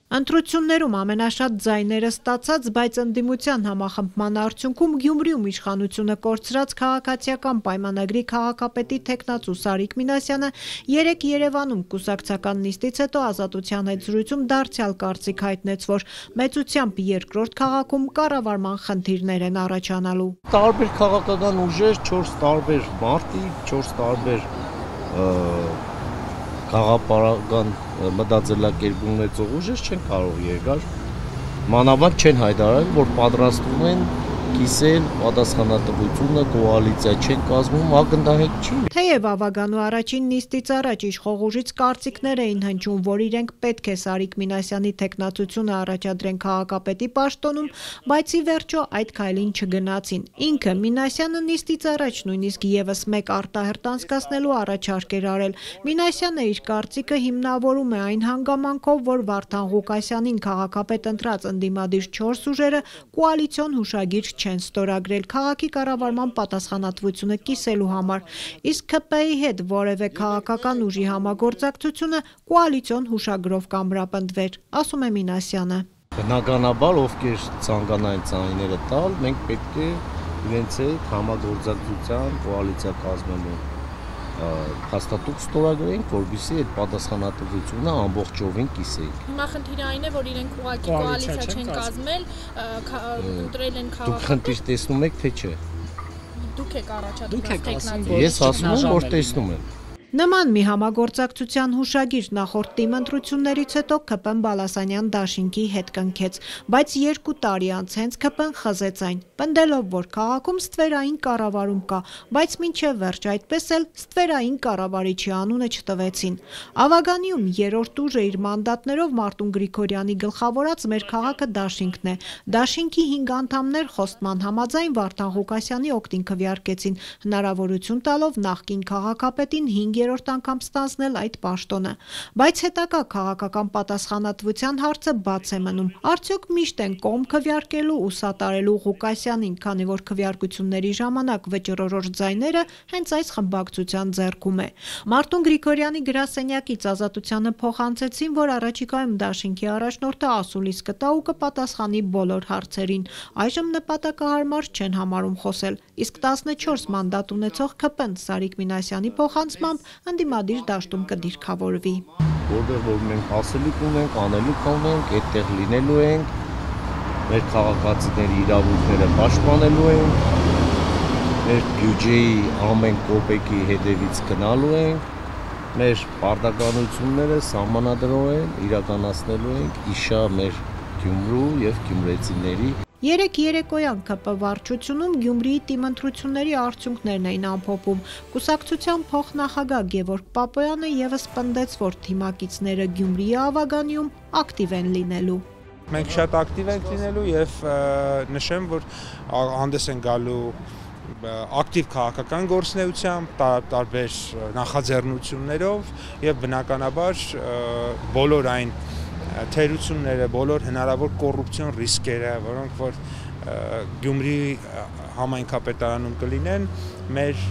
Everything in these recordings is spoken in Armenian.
Ընտրություններում ամենաշատ ձայները ստացած, բայց ընդդիմության համախմբման արդյունքում Գյումրիում իշխանությունը կորցրած քաղաքացիական պայմանագրի քաղաքապետի թեկնածու Սարիկ Մինասյանը երեկ Երևանում կուսակցական նիստից հետո Ազատության հետ զրույցում դարձյալ կարծիք հայտնեց, որ մեծությամբ երկրորդ քաղաքում կառավարման խնդիրներ են առաջանալու։ Տարբեր քաղաքական ուժեր, 4 տարբեր մարտիկ, 4 տարբեր քաղաքապարական մտածելակերպ ունեցող ուժեր չեն կարող երկար մանավանդ չեն հայտարարել, որ պատրաստվում են կիսել պատասխանատվությունը, կոալիցիա չեն կազմում, ակնհայտ չի։ Թեև Ավագանու առաջին նիստից առաջ իշխող ուժից կարծիքներ էին հնչում, որ իրենք պետք է Սարիկ Մինասյանի թեկնածությունը առաջադրեն քաղաքապետի պաշտոնում, բայց ի վերջո այդ քայլին չգնացին։ Ինքը Մինասյանը նիստից առաջ նույնիսկ եւս մեկ արտահերտ անցկացնելու առաջարկ էր արել։ Մինասյանը իր կարծիքը հիմնավորում է այն հանգամանքով, որ Վարդան Ղուկասյանին քաղաքապետ ընտրած ընդդիմադիր 4 ուժերը կոալիցիոն հուշագիր չեն ստորագրել քաղաքի կառավարման պատասխանատվությունը կիսելու համար, իսկ ՔՊ-ի հետ որևէ քաղաքական ուժի համագործակցությունը կոալիցիոն հուշագրով կամրապնդվեր, ասում է Մինասյանը։ Բնականաբար ովքեր ցանկանային ձայները տալ, մենք պետք է իրենց հետ համագործակցության կոալիցիա կազմելու հաստատուկ ստորագրենք, որովհետեւ այդ պատասխանատվությունը ամբողջովին կիսենք։ Հիմա խնդիրը այն է, որ իրենք ուղղակի կոալիցիա չեն կազմել, ընտրել են քաղաքապետ։ Դուք խնդիր տեսնում եք, թե չէ։ Դուք եք առաջադրած տեխնոլոգիա։ Ես ասում եմ, որ տեսնում եմ։ Նման մի համագործակցության հուշագիր նախորդ թիմ ընտրություններից հետո ՔՊ-ն Բալասանյան դաշինքի հետ կնքեց, բայց 2 տարի անց հենց ՔՊ-ն խզեց այն, պնդելով, որ քաղաքում ստվերային կառավարում կա, բայց մինչև վերջ այդպես էլ ստվերային կառավարիչի անունը չտվեցին։ Ավագանիում երրորդ ուժը իր մանդատներով Մարտուն Գրիգորյանի գլխավորած մեր քաղաքը դաշինքն է։ Դաշինքի 5 անդամներ խոստման համաձայն Վարդան Ղուկասյանի օգտին քվեարկեցին, հնարավորություն տալով նախկին քաղաքապետին 5-րդ անգամ ստանձնել այդ պաշտոնը, բայց հետագա քաղաքական պատասխանատվության հարցը բաց է մնում։ Արդյոք միշտ են կողմ քվեարկելու ու սատարելու Ղուկասյանին, քանի որ քվեարկությունների ժամանակ վճռորոշ ձայները հենց այս խմբակցության ձեռքում է։ Մարտուն Գրիգորյանի գրասենյակից Ազատությանը փոխանցեցին, որ առաջիկայում դաշինքի առաջնորդը ասուլիս կտա ու կպատասխանի բոլոր հարցերին։ Այժմ նպատակահարմար չեն համարում խոսել, իսկ 14 մանդատ ունեցող ՔՊ-ն Սարիկ Մինասյանի փոխանցմամբ ընդդիմադիր դաշտում կդիրքավորվի։ Որտեղ որ մենք ասելիք ունենք, անելիք ունենք, այդտեղ լինելու ենք, մեր քաղաքացիների իրավունքները պաշտպանելու ենք, մեր բյուջեի ամեն կոպեկի հետևից գնալու ենք, մեր պարտականությունները սահմանադրորեն իրականացնելու ենք իշա մեր Գյումրու եւ գյումրեցիների։ Երեկ երեկոյան ԿՊ վարչությունում Գյումրիի թիմ ընտրությունների արդյունքներն էին ամփոփում։ Կուսակցության փոխնախագահ Գևորգ Պապոյանը եւս պնդեց, որ թիմակիցները Գյումրիի Ավագանիում ակտիվ են լինելու։ Մենք շատ ակտիվ ենք լինելու եւ նշեմ, որ հանդես են գալու ակտիվ քաղաքական գործունեությամբ, տարբեր նախաձեռնություններով եւ բնականաբար բոլոր այն թերությունները, բոլոր հնարավոր կոռուպցիոն ռիսկերը, որոնք որ Գյումրիի համայնքապետարանում կլինեն, մեր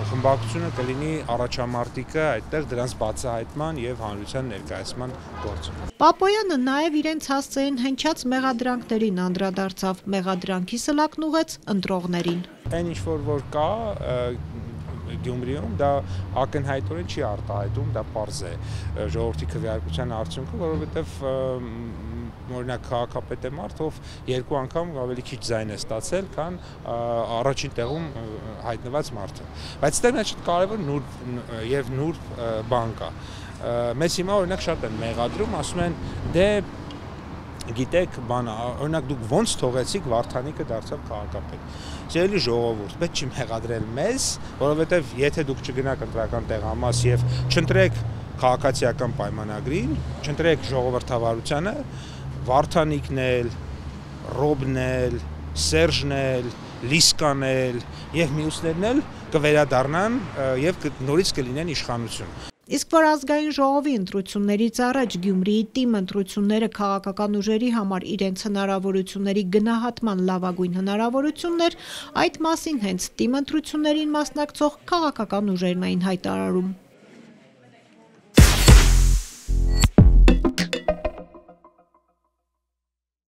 խմբակցությունը կլինի առաջամարտիկը այդտեղ դրանց բացահայտման եւ հանրության ներկայացման գործում։ Պապոյանը նաեւ իրենց հասցեին հնչած մեղադրանքներին անդրադարձավ, մեղադրանքի սլակն ուղեց ընտրողներին։ Այն ինչ որ կա Գյումրիում դա ակնհայտորեն չի արտահայտում, դա պարզ է ժողովրդի քվեարկության արդյունքը, որովհետև օրինակ քաղաքապետ է մարդ, ով 2 անգամ ավելի քիչ ձայն է ստացել, քան առաջին տեղում հայտնված մարդը։ Բայց դա շատ կարևոր եւ նուրբ բան կա։ Մեզ հիմա օրինակ շատ են մեղադրում, ասում են դե գիտեք, օրինակ դուք ոնց թողեցիք Վարդանիկը դարձավ քաղաքապետ։ Սիրելի ժողովուրդ, պետք չի մեղադրել մեզ, որովհետև եթե դուք չգնաք ընտրական տեղամաս եւ չընտրեք քաղաքացիական պայմանագրին, չընտրեք ժողովրդավարությանը, Վարդանիկն էլ, Ռոբն էլ, Սերժն էլ, Լիսկան էլ եւ մյուսներն էլ կվերադառնան եւ նորից կլինեն իշխանություն։ Իսկ որ ազգային ժողովի ընտրություններից առաջ Գյումրիի թիմ ընտրությունները քաղաքական ուժերի համար իրենց հնարավորությունների գնահատման լավագույն հնարավորություններ, այդ մասին հենց թիմ ընտրություններին մասնակցող քաղաքական ուժերն էին հայտարարում։